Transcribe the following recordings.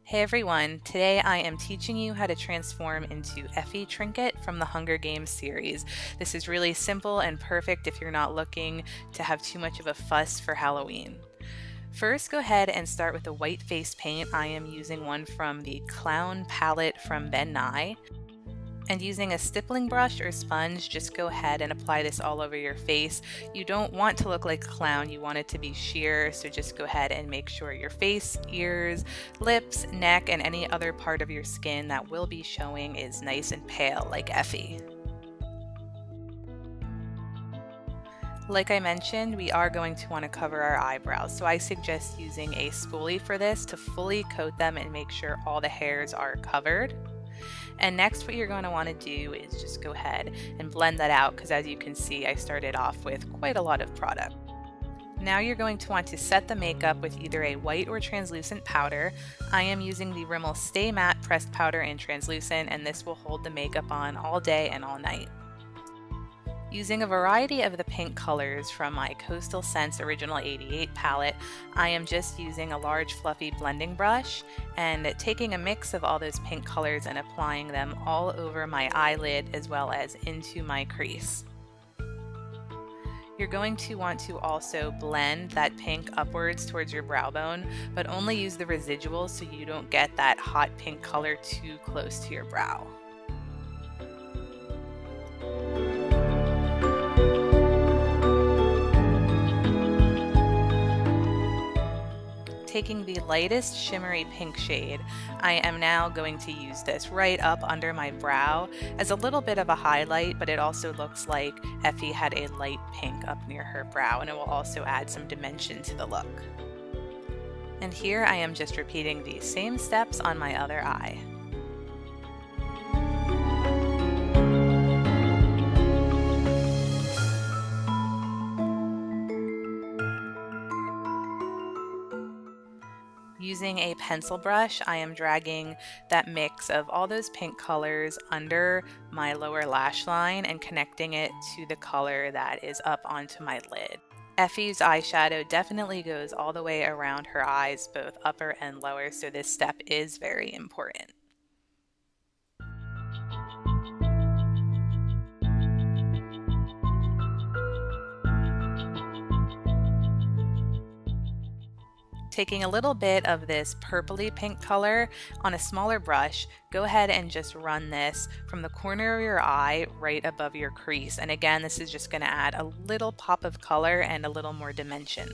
Hey everyone, today I am teaching you how to transform into Effie Trinket from the Hunger Games series. This is really simple and perfect if you're not looking to have too much of a fuss for Halloween. First, go ahead and start with a white face paint. I am using one from the Clown palette from Ben Nye. And using a stippling brush or sponge, just go ahead and apply this all over your face. You don't want to look like a clown, you want it to be sheer, so just go ahead and make sure your face, ears, lips, neck, and any other part of your skin that will be showing is nice and pale like Effie. Like I mentioned, we are going to want to cover our eyebrows, so I suggest using a spoolie for this to fully coat them and make sure all the hairs are covered. And next, what you're going to want to do is just go ahead and blend that out, because as you can see, I started off with quite a lot of product. Now you're going to want to set the makeup with either a white or translucent powder. I am using the Rimmel Stay Matte Pressed Powder in Translucent, and this will hold the makeup on all day and all night. Using a variety of the pink colors from my Coastal Scents Original 88 palette, I am just using a large fluffy blending brush and taking a mix of all those pink colors and applying them all over my eyelid as well as into my crease. You're going to want to also blend that pink upwards towards your brow bone, but only use the residuals so you don't get that hot pink color too close to your brow. Taking the lightest shimmery pink shade, I am now going to use this right up under my brow as a little bit of a highlight, but it also looks like Effie had a light pink up near her brow, and it will also add some dimension to the look. And here I am just repeating the same steps on my other eye. Using a pencil brush, I am dragging that mix of all those pink colors under my lower lash line and connecting it to the color that is up onto my lid. Effie's eyeshadow definitely goes all the way around her eyes, both upper and lower, so this step is very important. Taking a little bit of this purpley pink color on a smaller brush, go ahead and just run this from the corner of your eye right above your crease. And again, this is just going to add a little pop of color and a little more dimension.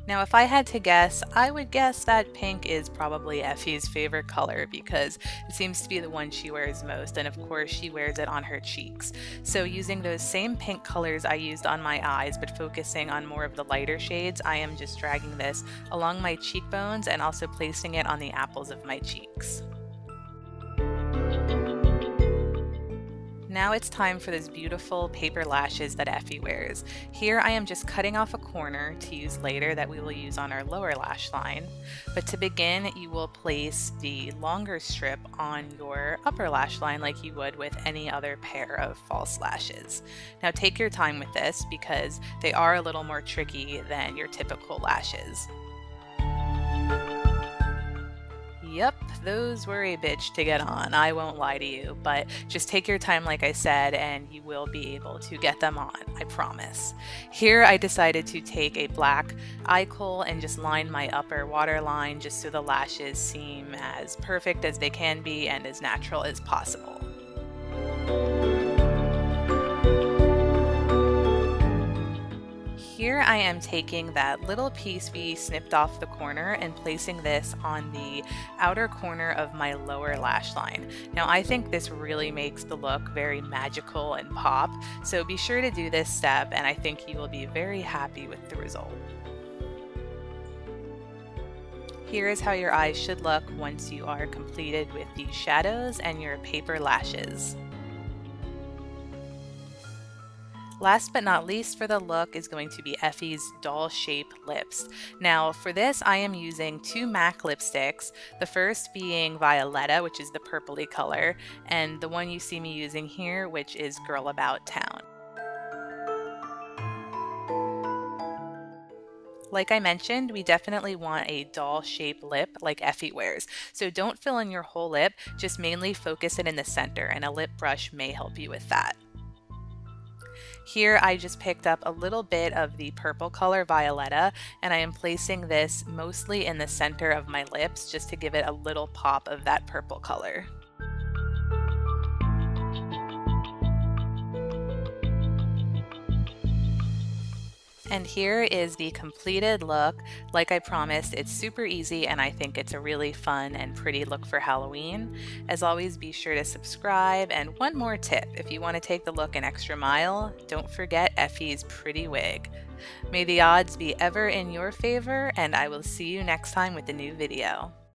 Now, if I had to guess, I would guess that pink is probably Effie's favorite color because it seems to be the one she wears most, and of course she wears it on her cheeks. So using those same pink colors I used on my eyes, but focusing on more of the lighter shades, I am just dragging this along my cheekbones and also placing it on the apples of my cheeks. Now it's time for those beautiful paper lashes that Effie wears. Here I am just cutting off a corner to use later that we will use on our lower lash line. But to begin, you will place the longer strip on your upper lash line like you would with any other pair of false lashes. Now take your time with this because they are a little more tricky than your typical lashes. Yep, those were a bitch to get on, I won't lie to you, but just take your time like I said and you will be able to get them on, I promise. Here I decided to take a black eye kohl and just line my upper waterline just so the lashes seem as perfect as they can be and as natural as possible. Here I am taking that little piece we snipped off the corner and placing this on the outer corner of my lower lash line. Now I think this really makes the look very magical and pop, so be sure to do this step and I think you will be very happy with the result. Here is how your eyes should look once you are completed with the shadows and your paper lashes. Last but not least for the look is going to be Effie's doll-shaped lips. Now for this I am using two MAC lipsticks, the first being Violetta, which is the purpley color, and the one you see me using here, which is Girl About Town. Like I mentioned, we definitely want a doll-shaped lip like Effie wears. So don't fill in your whole lip, just mainly focus it in the center, and a lip brush may help you with that. Here I just picked up a little bit of the purple color Violetta, and I am placing this mostly in the center of my lips just to give it a little pop of that purple color. And here is the completed look. Like I promised, it's super easy and I think it's a really fun and pretty look for Halloween. As always, be sure to subscribe. And one more tip, if you want to take the look an extra mile, don't forget Effie's pretty wig. May the odds be ever in your favor, and I will see you next time with a new video.